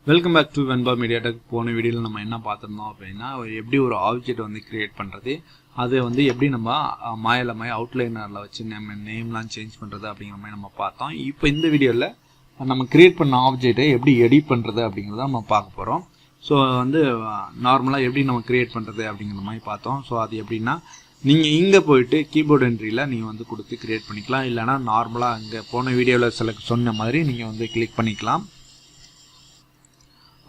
Welcome back to Venba media tech. போன வீடியோவில் நம்ம என்ன பார்த்துருந்தோம் அப்படின்னா, எப்படி ஒரு ஆப்ஜெக்ட் வந்து கிரியேட் பண்ணுறது, அதை வந்து எப்படி நம்ம மாயில் அவுட்லைனரில் வச்சு நம்ம நேம்லாம் சேஞ்ச் பண்ணுறது அப்படிங்கிற மாதிரி நம்ம பார்த்தோம். இப்போ இந்த வீடியோவில் நம்ம கிரியேட் பண்ண ஆப்ஜெக்டை எப்படி எடிட் பண்ணுறது அப்படிங்கிறத நம்ம பார்க்க போகிறோம். ஸோ வந்து நார்மலாக எப்படி நம்ம கிரியேட் பண்ணுறது அப்படிங்கிற மாதிரி பார்த்தோம். ஸோ அது எப்படின்னா, நீங்கள் இங்கே போயிட்டு கீபோர்டு என்ட்ரியில் நீங்கள் வந்து கொடுத்து கிரியேட் பண்ணிக்கலாம். இல்லைனா நார்மலாக இங்கே போன வீடியோவில் சொன்ன மாதிரி நீங்கள் வந்து கிளிக் பண்ணிக்கலாம்.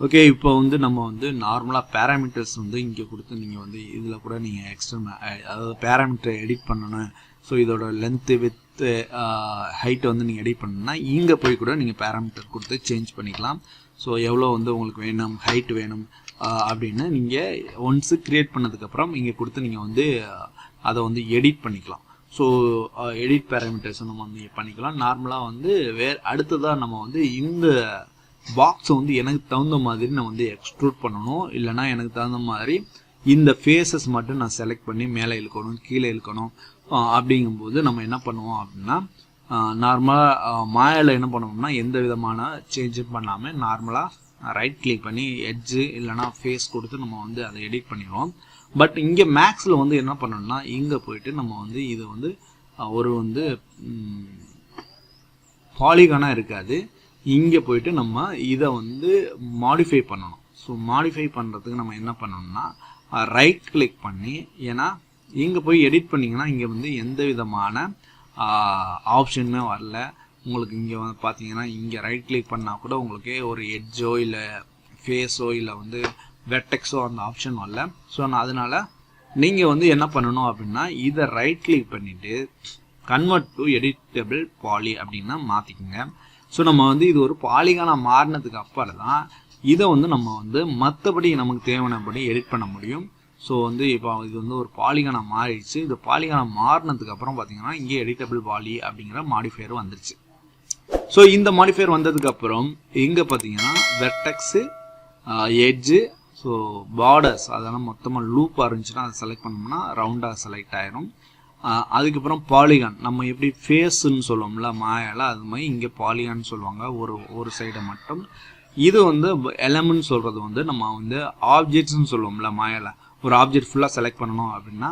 ஓகே, இப்போ வந்து நம்ம வந்து நார்மலாக பேராமீட்டர்ஸ் வந்து இங்கே கொடுத்து நீங்கள் வந்து இதில் கூட நீங்கள் எக்ஸ்டர்னல் அதாவது பேராமீட்டரை எடிட் பண்ணணும். ஸோ இதோட லென்த்து வித்து ஹைட்டை வந்து நீங்கள் எடிட் பண்ணணும்னா இங்கே போய் கூட நீங்கள் பேராமீட்டர் கொடுத்து சேஞ்ச் பண்ணிக்கலாம். ஸோ எவ்வளோ வந்து உங்களுக்கு வேணும், ஹைட் வேணும் அப்படின்னு நீங்கள் ஒன்ஸு க்ரியேட் பண்ணதுக்கப்புறம் இங்கே கொடுத்து நீங்கள் வந்து அதை வந்து எடிட் பண்ணிக்கலாம். ஸோ எடிட் பேராமீட்டர்ஸை நம்ம வந்து பண்ணிக்கலாம். நார்மலாக வந்து அடுத்ததாக நம்ம வந்து இந்த பாக்ஸை வந்து எனக்கு தகுந்த மாதிரி நான் வந்து எக்ஸ்ட்ரூட் பண்ணணும். இல்லைனா எனக்கு தகுந்த மாதிரி இந்த ஃபேஸஸ் மட்டும் நான் செலக்ட் பண்ணி மேலே இழுக்கணும், கீழே இழுக்கணும். அப்படிங்கும்போது நம்ம என்ன பண்ணுவோம் அப்படின்னா, நார்மலாக மாயாவில் என்ன பண்ணுவோம்னா எந்த விதமான சேஞ்சும் பண்ணாமல் நார்மலாக ரைட் கிளிக் பண்ணி எட்ஜு இல்லைனா ஃபேஸ் கொடுத்து நம்ம வந்து அதை எடிட் பண்ணிடுவோம். பட் இங்கே மேக்ஸில் வந்து என்ன பண்ணணும்னா இங்கே போயிட்டு நம்ம வந்து இது வந்து ஒரு வந்து பாலிகானாக இருக்காது. இங்கே போயிட்டு நம்ம இதை வந்து மாடிஃபை பண்ணணும். ஸோ மாடிஃபை பண்ணுறதுக்கு நம்ம என்ன பண்ணணும்னா ரைட் கிளிக் பண்ணி, ஏன்னா இங்கே போய் எடிட் பண்ணிங்கன்னா இங்கே வந்து எந்த விதமான ஆப்ஷனுமே வரல உங்களுக்கு. இங்கே வந்து பார்த்தீங்கன்னா இங்கே ரைட் கிளிக் பண்ணால் கூட உங்களுக்கு ஒரு எட்ஜோ இல்லை ஃபேஸோ இல்லை வந்து வெர்டெக்ஸோ அந்த ஆப்ஷன் வரல. ஸோ நான் அதனால் நீங்கள் வந்து என்ன பண்ணணும் அப்படின்னா இதை ரைட் கிளிக் பண்ணிவிட்டு கன்வெர்ட் டு எடிட்டபிள் பாலி அப்படின்னா மாற்றிக்கோங்க. ஸோ நம்ம வந்து இது ஒரு பாலிகானாக மாறினதுக்கு அப்புறம் தான் இதை வந்து நம்ம வந்து மற்றபடி நமக்கு தேவையானபடி எடிட் பண்ண முடியும். ஸோ வந்து இப்போ இது வந்து ஒரு பாலிகானாக மாறிடுச்சு. இது பாலிகானாக மாறினதுக்கு அப்புறம் பார்த்தீங்கன்னா இங்கே எடிட்டபிள் பாலி அப்படிங்கிற மாடிஃபையர் வந்துருச்சு. ஸோ இந்த மாடிஃபையர் வந்ததுக்கப்புறம் இங்கே பார்த்தீங்கன்னா வெர்டெக்ஸு, எட்ஜு, ஸோ பார்டர்ஸ் அதெல்லாம் மொத்தமாக லூப்பாக இருந்துச்சுன்னா அதை செலக்ட் பண்ணோம்னா ரவுண்டாக செலக்ட் ஆயிரும். அதுக்கப்புறம் பாலிகான், நம்ம எப்படி ஃபேஸுன்னு சொல்லுவோம்ல மாயால், அது மாதிரி இங்கே பாலிகான்னு சொல்லுவாங்க ஒரு சைடை மட்டும். இது வந்து எலமெண்ட் சொல்கிறது வந்து நம்ம வந்து ஆப்ஜெக்ட்ஸ்ன்னு சொல்லுவோம்ல மாயால். ஒரு ஆப்ஜெக்ட் ஃபுல்லாக செலக்ட் பண்ணணும் அப்படின்னா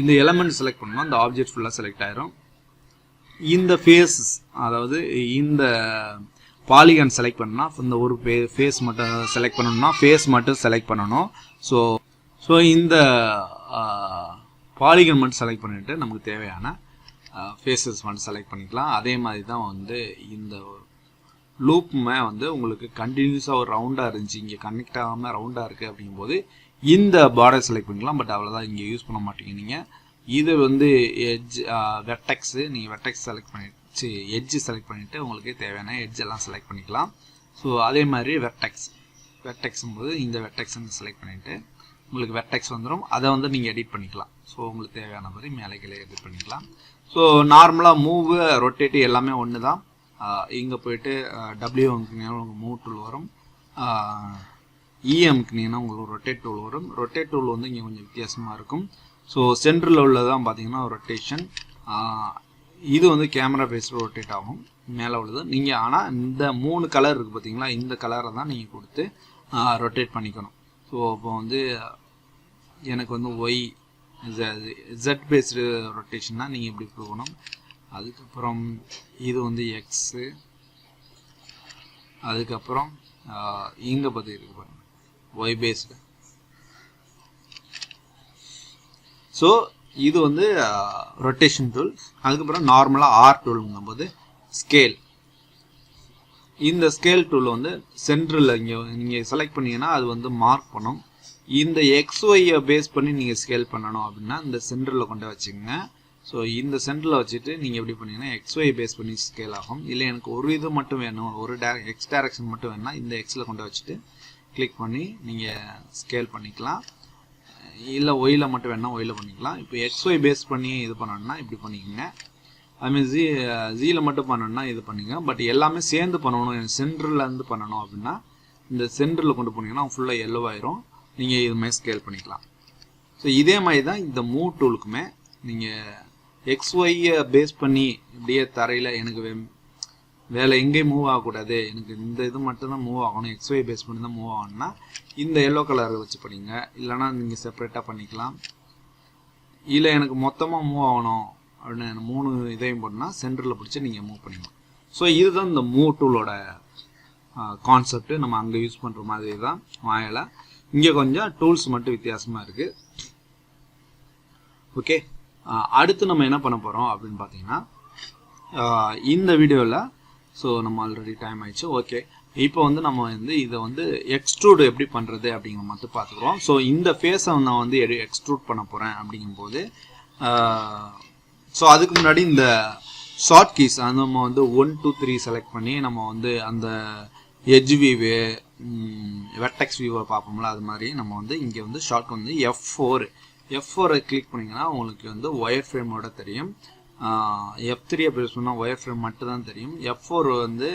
இந்த எலமெண்ட் செலக்ட் பண்ணணும், அந்த ஆப்ஜெக்ட் ஃபுல்லாக செலக்ட் ஆயிரும். இந்த ஃபேஸஸ் அதாவது இந்த பாலிகான் செலக்ட் பண்ணால் இந்த ஒரு ஃபேஸ் மட்டும் செலக்ட் பண்ணணும்னா ஃபேஸ் மட்டும் செலக்ட் பண்ணணும். ஸோ இந்த பாலிகன் மட்டும் செலக்ட் பண்ணிவிட்டு நமக்கு தேவையான ஃபேஸஸ் மட்டும் செலக்ட் பண்ணிக்கலாம். அதே மாதிரி தான் வந்து இந்த லூப்புமே வந்து உங்களுக்கு கண்டினியூஸாக ஒரு ரவுண்டாக இருந்துச்சு, இங்கே கனெக்ட் ஆகாமல் ரவுண்டாக இருக்குது அப்படிங்கும்போது இந்த பார்டர் செலக்ட் பண்ணிக்கலாம். பட் அவ்வளோதான், இங்கே யூஸ் பண்ண மாட்டீங்க நீங்கள். இது வந்து எட்ஜ் வெர்டெக்ஸு, நீங்கள் வெர்டெக்ஸ் செலக்ட் பண்ணிட்டு எட்ஜு செலக்ட் பண்ணிவிட்டு உங்களுக்கு தேவையான எட்ஜ் எல்லாம் செலக்ட் பண்ணிக்கலாம். ஸோ அதே மாதிரி வெர்டெக்ஸும் போது இந்த வெர்டெக்ஸ்ன்னு செலக்ட் பண்ணிவிட்டு உங்களுக்கு வெர்டெக்ஸ் வந்துடும். அதை வந்து நீங்கள் எடிட் பண்ணிக்கலாம். ஸோ உங்களுக்கு தேவையான மாதிரி மேலே கீழே எடிட் பண்ணிக்கலாம். ஸோ நார்மலாக மூவ், ரொட்டேட்டு எல்லாமே ஒன்று தான். இங்கே போயிட்டு டபிள்யூ அமுக்குனீங்கன்னா உங்களுக்கு மூவ் டூல் வரும், இ அமுக்குனீங்கன்னா உங்களுக்கு ரொட்டேட் டூல் வரும். ரொட்டேட் டூல் வந்து இங்கே கொஞ்சம் வித்தியாசமாக இருக்கும். ஸோ சென்ட்ரலில் உள்ளதான் பார்த்தீங்கன்னா ரொட்டேஷன். இது வந்து கேமரா பேஸில் ரொட்டேட் ஆகும் மேலே உள்ளது. நீங்கள் ஆனால் இந்த 3 கலர் இருக்குது பார்த்தீங்களா, இந்த கலரை தான் நீங்கள் கொடுத்து ரொட்டேட் பண்ணிக்கணும். ஸோ அப்போ வந்து எனக்கு வந்து ஒய் ஜெட் பேஸ்டு ரொட்டேஷன்னா நீங்கள் இப்படி போகணும். அதுக்கப்புறம் இது வந்து எக்ஸு, அதுக்கப்புறம் இங்கே பற்றி இருக்கு பாருங்க ஒய் பேஸ்டு. ஸோ இது வந்து ரொட்டேஷன் டூல். அதுக்கப்புறம் நார்மலாக ஆர் டூலுங்கும்போது ஸ்கேல். இந்த ஸ்கேல் டூல் வந்து சென்ட்ரலில் இங்கே நீங்கள் செலக்ட் பண்ணிங்கன்னா அது வந்து மார்க் பண்ணும். இந்த எக்ஸ்ஒய்யை பேஸ் பண்ணி நீங்கள் ஸ்கேல் பண்ணணும் அப்படின்னா இந்த சென்டரில் கொண்டு வச்சுக்கோங்க. ஸோ இந்த சென்டரில் வச்சுட்டு நீங்கள் எப்படி பண்ணிங்கன்னா எக்ஸ்ஒய் பேஸ் பண்ணி ஸ்கேல் ஆகும். இல்லை எனக்கு ஒரு இது மட்டும் வேணும், ஒரு எக்ஸ் டைரக்ஷன் மட்டும் வேணும்னா இந்த எக்ஸில் கொண்டு வச்சுட்டு கிளிக் பண்ணி நீங்கள் ஸ்கேல் பண்ணிக்கலாம். இல்லை ஒயில் மட்டும் வேணால் ஒயில் பண்ணிக்கலாம். இப்போ எக்ஸ்ஒய் பேஸ் பண்ணி இது பண்ணணும்னா இப்படி பண்ணிக்கோங்க. அதுமாதிரி ஜியில் மட்டும் பண்ணணும்னா இது பண்ணுங்க. பட் எல்லாமே சேர்ந்து பண்ணணும், சென்டர்லேருந்து பண்ணணும் அப்படின்னா இந்த சென்டரில் கொண்டு போனீங்கன்னா ஃபுல்லாக எல்லோவாயிரும். நீங்கள் இது மாதிரி ஸ்கேல் பண்ணிக்கலாம். ஸோ இதே மாதிரி தான் இந்த மூவ் டூலுக்குமே நீங்கள் எக்ஸ்ஒய்யை பேஸ் பண்ணி இப்படியே தரையில் எனக்கு வேலை எங்கேயும் மூவ் ஆகக்கூடாது, எனக்கு இந்த இது மட்டும்தான் மூவ் ஆகணும், XY பேஸ் பண்ணி தான் மூவ் ஆகணும்னா இந்த எல்லோ கலர் வச்சு பண்ணிங்க. இல்லைனா நீங்கள் செப்பரேட்டாக பண்ணிக்கலாம். இல்லை எனக்கு மொத்தமாக மூவ் ஆகணும் அப்படின்னு 3 இதையும் போட்டோம்னா சென்டரில் பிடிச்சி நீங்கள் மூவ் பண்ணிக்கலாம். ஸோ இதுதான் இந்த மூவ் டூலோட கான்செப்ட். நம்ம அங்கே யூஸ் பண்ணுற மாதிரி தான் மாயால. இங்கே கொஞ்சம் டூல்ஸ் மட்டும் வித்தியாசமாக இருக்குது. ஓகே, அடுத்து நம்ம என்ன பண்ண போகிறோம் அப்படின்னு பார்த்தீங்கன்னா இந்த வீடியோவில் ஸோ நம்ம ஆல்ரெடி டைம் ஆயிடுச்சு. ஓகே, இப்போ வந்து நம்ம வந்து இதை வந்து எக்ஸ்ட்ரூட் எப்படி பண்ணுறது அப்படிங்கிற மட்டும் பார்த்துக்குறோம். ஸோ இந்த ஃபேஸை நான் வந்து எக்ஸ்ட்ரூட் பண்ண போகிறேன் அப்படிங்கும்போது ஸோ அதுக்கு முன்னாடி இந்த ஷார்ட் கீஸ் அந்த நம்ம வந்து 1 2 3 செலக்ட் பண்ணி நம்ம வந்து அந்த எட்ஜ் வியூவு வெர்டெக்ஸ் வியூவை பார்ப்போம்ல, அது மாதிரி நம்ம வந்து இங்கே வந்து ஷார்ட் வந்து F4 கிளிக் பண்ணிங்கன்னா உங்களுக்கு வந்து ஒயர் ஃப்ரேமோட தெரியும். F3 ப்ரெஸ் பண்ணால் ஒயர் ஃப்ரேம் மட்டும் தான் தெரியும். F4 வந்து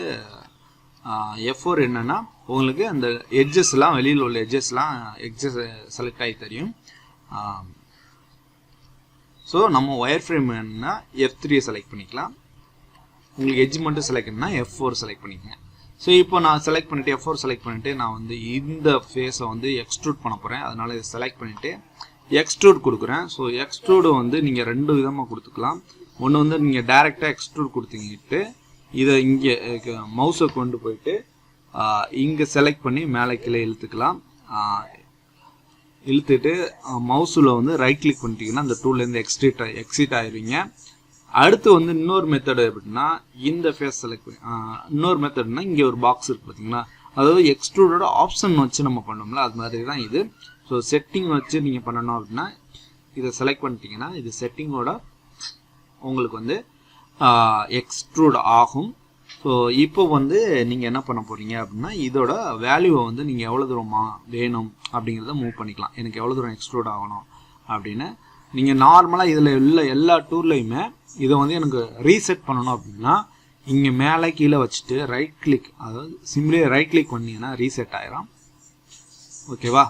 F4 என்னன்னா உங்களுக்கு அந்த எட்ஜஸ்லாம் வெளியில் உள்ள எட்ஜஸ் செலக்ட் ஆகி தெரியும். ஸோ நம்ம ஒயர் ஃப்ரேம் என்னன்னா F3 செலக்ட் பண்ணிக்கலாம். உங்களுக்கு எட்ஜ் மட்டும் செலக்ட் பண்ணா F4 செலக்ட் பண்ணிக்கங்க. ஸோ இப்போ நான் செலக்ட் பண்ணிவிட்டு F4 செலக்ட் பண்ணிவிட்டு நான் வந்து இந்த ஃபேஸை வந்து எக்ஸ்ட்ரூட் பண்ண போகிறேன். அதனால் இதை செலக்ட் பண்ணிவிட்டு எக்ஸ்ட்ரூட் கொடுக்குறேன். ஸோ எக்ஸ்ட்ரூடு வந்து நீங்கள் 2 விதமாக கொடுத்துக்கலாம். ஒன்று வந்து நீங்கள் டைரெக்டாக எக்ஸ்ட்ரூட் கொடுத்தீங்கிட்டு இதை இங்கே மவுஸை கொண்டு போயிட்டு இங்கே செலக்ட் பண்ணி மேலே கீழே இழுத்துக்கலாம். இழுத்துட்டு மவுஸில் வந்து ரைட் கிளிக் பண்ணிட்டீங்கன்னா அந்த டூல்லேருந்து எக்ஸிட் ஆயிடுவீங்க. அடுத்து வந்து இன்னொரு மெத்தடு எப்படின்னா இந்த ஃபேஸ் செலக்ட் பண்ணி இன்னொரு மெத்தட்னா இங்கே ஒரு பாக்ஸ் இருக்குது பார்த்தீங்களா, அதாவது எக்ஸ்ட்ரூடோட ஆப்ஷன் வச்சு நம்ம பண்ணோம்ல அது மாதிரி தான் இது. ஸோ செட்டிங் வச்சு நீங்கள் பண்ணணும் அப்படின்னா இதை செலக்ட் பண்ணிட்டீங்கன்னா இது செட்டிங்கோட உங்களுக்கு வந்து எக்ஸ்ட்ரூட் ஆகும். ஸோ இப்போ வந்து நீங்கள் என்ன பண்ண போகிறீங்க அப்படின்னா இதோட வேல்யூவை வந்து நீங்கள் எவ்வளோ தூரமாக வேணும் அப்படிங்கிறத மூவ் பண்ணிக்கலாம். எனக்கு எவ்வளோ தூரம் எக்ஸ்ட்ரூட் ஆகணும் அப்படின்னு நீங்கள் நார்மலாக இதில் உள்ள எல்லா டூர்லையுமே இதை வந்து எனக்கு ரீசெட் பண்ணணும் அப்படின்னா இங்கே மேலே கீழே வச்சுட்டு ரைட் கிளிக், அதாவது சிம்பிளி ரைட் கிளிக் பண்ணிங்கன்னா ரீசெட் ஆயிரும். ஓகேவா?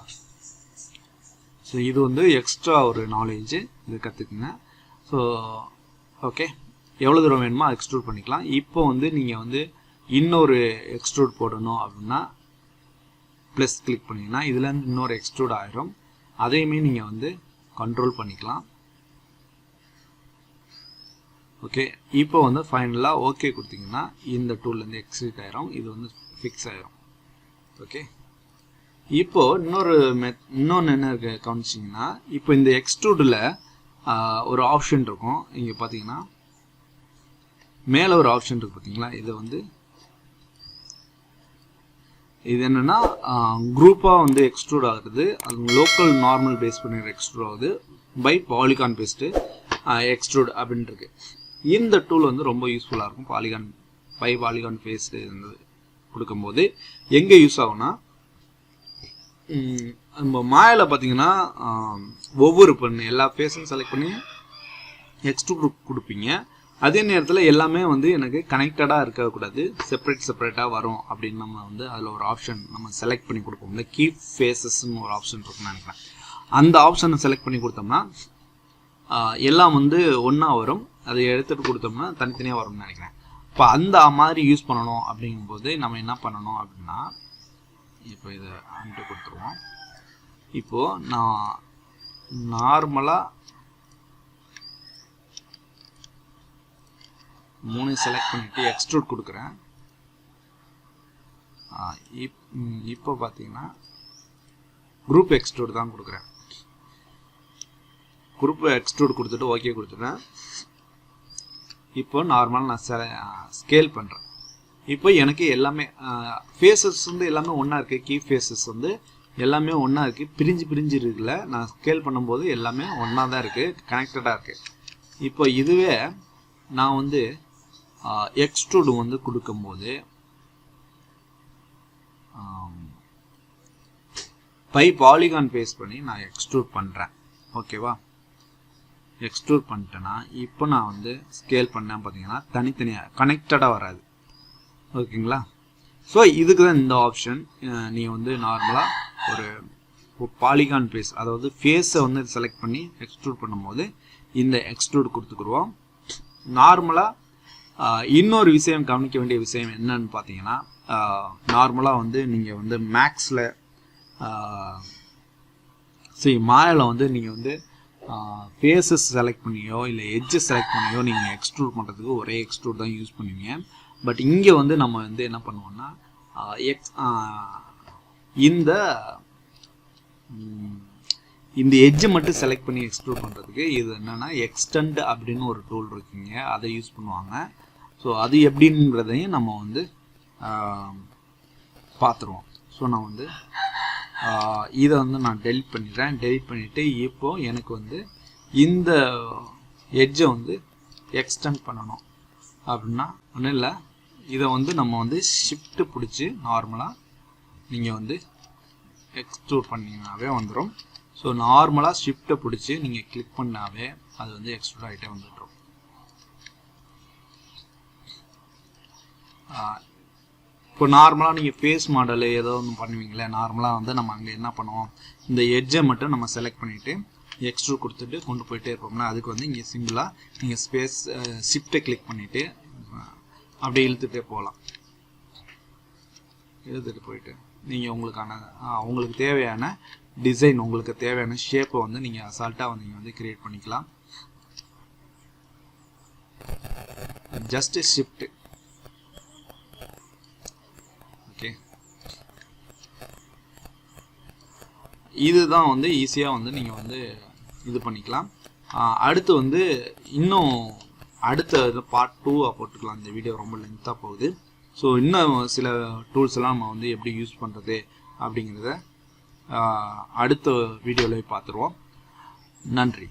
ஸோ இது வந்து எக்ஸ்ட்ரா ஒரு நாலேஜ், இது கற்றுக்குங்க. ஸோ ஓகே, எவ்வளோ தூரம் வேணுமோ எக்ஸ்ட்ரூட் பண்ணிக்கலாம். இப்போ வந்து நீங்கள் வந்து இன்னொரு எக்ஸ்ட்ரூட் போடணும் அப்படின்னா ப்ளஸ் கிளிக் பண்ணிங்கன்னா இதுலேருந்து இன்னொரு எக்ஸ்ட்ரூட் ஆயிரும். அதையுமே நீங்கள் வந்து கண்ட்ரோல் பண்ணிக்கலாம். ஓகே, இப்போ வந்து ஃபைனலாக ஓகே கொடுத்தீங்கன்னா இந்த டூல்லேருந்து எக்ஸிட் ஆயிரும், இது வந்து ஃபிக்ஸ் ஆயிரும். ஓகே, இப்போ இன்னொன்று என்ன இருக்கு கவனிச்சிங்கன்னா இப்போ இந்த எக்ஸ்ட்ரூடில் ஒரு ஆப்ஷன் இருக்கும். இங்கே பார்த்தீங்கன்னா மேலே ஒரு ஆப்ஷன் இருக்குது பார்த்தீங்களா, இது வந்து இது என்னன்னா குரூப்பாக வந்து எக்ஸ்ட்ரூட் ஆகுது. அது லோக்கல் நார்மல் பேஸ் பண்ணி எக்ஸ்ட்ரூட் ஆகுது பை பாலிகான் பேஸ்டு எக்ஸ்ட்ரூட் அப்படின்னு இருக்கு. இந்த டூல் வந்து ரொம்ப யூஸ்ஃபுல்லாக இருக்கும். பாலிகான் பேஸ்டு கொடுக்கும்போது எங்கே யூஸ் ஆகும்னா நம்ம மாயால பார்த்தீங்கன்னா ஒவ்வொரு பண்ணு எல்லா ஃபேஸும் செலக்ட் பண்ணி எக்ஸ்ட்ரூட் கொடுப்பீங்க. அதே நேரத்தில் எல்லாமே வந்து எனக்கு கனெக்டடாக இருக்கக்கூடாது, செப்பரேட்டாக வரும் அப்படின்னு நம்ம வந்து அதில் ஒரு ஆப்ஷன் நம்ம செலக்ட் பண்ணி கொடுப்போம். இந்த கீப் ஃபேஸஸ்ன்னு ஒரு ஆப்ஷன் இருக்குன்னு நினைக்கிறேன். அந்த ஆப்ஷனை செலக்ட் பண்ணி கொடுத்தோம்னா எல்லாம் வந்து ஒன்றா வரும். அதை எடுத்துகிட்டு கொடுத்தோம்னா தனித்தனியாக வரும்னு நினைக்கிறேன். இப்போ அந்த மாதிரி யூஸ் பண்ணணும் அப்படிங்கும்போது நம்ம என்ன பண்ணணும் அப்படின்னா இப்போ இதை அன்ட்டு கொடுத்துருவோம். இப்போது நான் நார்மலாக 3 செலக்ட் பண்ணிவிட்டு எக்ஸ்ட்ரூட் கொடுக்குறேன். இப்போ பார்த்தீங்கன்னா குரூப் எக்ஸ்ட்ரூட் தான் கொடுக்குறேன். குரூப் எக்ஸ்ட்ரூட் கொடுத்துட்டு ஓகே கொடுத்துட்டேன். இப்போ நார்மலாக நான் ஸ்கேல் பண்ணுறேன். இப்போ எனக்கு எல்லாமே ஃபேஸஸ் வந்து எல்லாமே ஒன்றா இருக்குது. கீ ஃபேஸஸ் வந்து எல்லாமே ஒன்றா இருக்குது, பிரிஞ்சு இருக்குல்ல. நான் ஸ்கேல் பண்ணும்போது எல்லாமே ஒன்றா தான் இருக்குது, கனெக்டடாக இருக்குது. இப்போ இதுவே நான் வந்து எக்ஸ்ட்ரூட் வந்து கொடுக்கும்போது பை பாலிகான் பேஸ் பண்ணி நான் எக்ஸ்ட்ரூட் பண்ணுறேன். ஓகேவா? எக்ஸ்ட்ரூட் பண்ணிட்டேன்னா இப்போ நான் வந்து ஸ்கேல் பண்ணேன் பார்த்தீங்கன்னா தனித்தனியாக கனெக்டடாக வராது. ஓகேங்களா? ஸோ இதுக்கு தான் இந்த ஆப்ஷன். நீங்கள் வந்து நார்மலாக ஒரு பாலிகான் பேஸ், அதாவது ஃபேஸை வந்து செலக்ட் பண்ணி எக்ஸ்ட்ரூட் பண்ணும்போது இந்த எக்ஸ்ட்ரூட் கொடுத்துக்குருவோம். நார்மலாக இன்னொரு விஷயம் கவனிக்க வேண்டிய விஷயம் என்னன்னு பார்த்தீங்கன்னா, நார்மலாக வந்து நீங்கள் வந்து மேக்ஸில் மாயாவில் வந்து நீங்கள் வந்து ஃபேஸஸ் செலக்ட் பண்ணியோ இல்லை எட்ஜஸ் செலக்ட் பண்ணியோ நீங்கள் எக்ஸ்ட்ரூட் பண்ணுறதுக்கு ஒரே எக்ஸ்ட்ரூட் தான் யூஸ் பண்ணுவீங்க. பட் இங்கே வந்து நம்ம வந்து என்ன பண்ணுவோம்னா இந்த எட்ஜை மட்டும் செலக்ட் பண்ணி எக்ஸ்ட்ரூட் பண்ணுறதுக்கு இது என்னென்னா எக்ஸ்டெண்ட் அப்படின்னு ஒரு டூல் இருக்குங்க, அதை யூஸ் பண்ணுவாங்க. ஸோ அது எப்படின்றதையும் நம்ம வந்து பார்த்துருவோம். ஸோ நான் வந்து இதை வந்து நான் டெலிட் பண்ணிடுறேன். டெலிட் பண்ணிவிட்டு இப்போது எனக்கு வந்து இந்த எட்ஜை வந்து எக்ஸ்டெண்ட் பண்ணணும் அப்படின்னா ஒன்றும் இல்லை, இதை வந்து நம்ம வந்து ஷிஃப்ட்டு பிடிச்சி நார்மலாக நீங்கள் வந்து எக்ஸ்ட்ரூட் பண்ணிங்கனாவே வந்துடும். ஸோ நார்மலாக ஷிஃப்ட்டை பிடிச்சி நீங்கள் கிளிக் பண்ணாவே அது வந்து எக்ஸ்ட்ரூட் ஆகிட்டே வந்துடும். இப்போ நார்மலாக நீங்கள் ஃபேஸ் மாடலு ஏதோ ஒன்று பண்ணுவீங்களே, நார்மலாக வந்து நம்ம அங்கே என்ன பண்ணுவோம், இந்த எட்ஜை மட்டும் நம்ம செலக்ட் பண்ணிவிட்டு எக்ஸ்ட்ரூட் கொடுத்துட்டு கொண்டு போயிட்டே இருப்போம்னா அதுக்கு வந்து இங்கே சிம்பிளாக நீங்கள் ஷிஃப்ட்டை கிளிக் பண்ணிவிட்டு அப்படியே இழுத்துகிட்டே போகலாம். இழுத்துட்டு போயிட்டு நீங்கள் உங்களுக்கு தேவையான டிசைன், உங்களுக்கு தேவையான ஷேப்பை வந்து நீங்கள் அசால்ட்டாக நீங்கள் வந்து கிரியேட் பண்ணிக்கலாம். Just shift. ஓகே, இதுதான் வந்து ஈஸியாக வந்து நீங்கள் வந்து இது பண்ணிக்கலாம். அடுத்து வந்து இன்னும் அடுத்த பார்ட் 2 போட்டுக்கலாம். இந்த வீடியோ ரொம்ப லென்த்தாக போகுது. ஸோ இன்னும் சில டூல்ஸ் எல்லாம் நம்ம வந்து எப்படி யூஸ் பண்ணுறது அப்படிங்கிறத அடுத்த வீடியோவில் பார்த்துருவோம். நன்றி.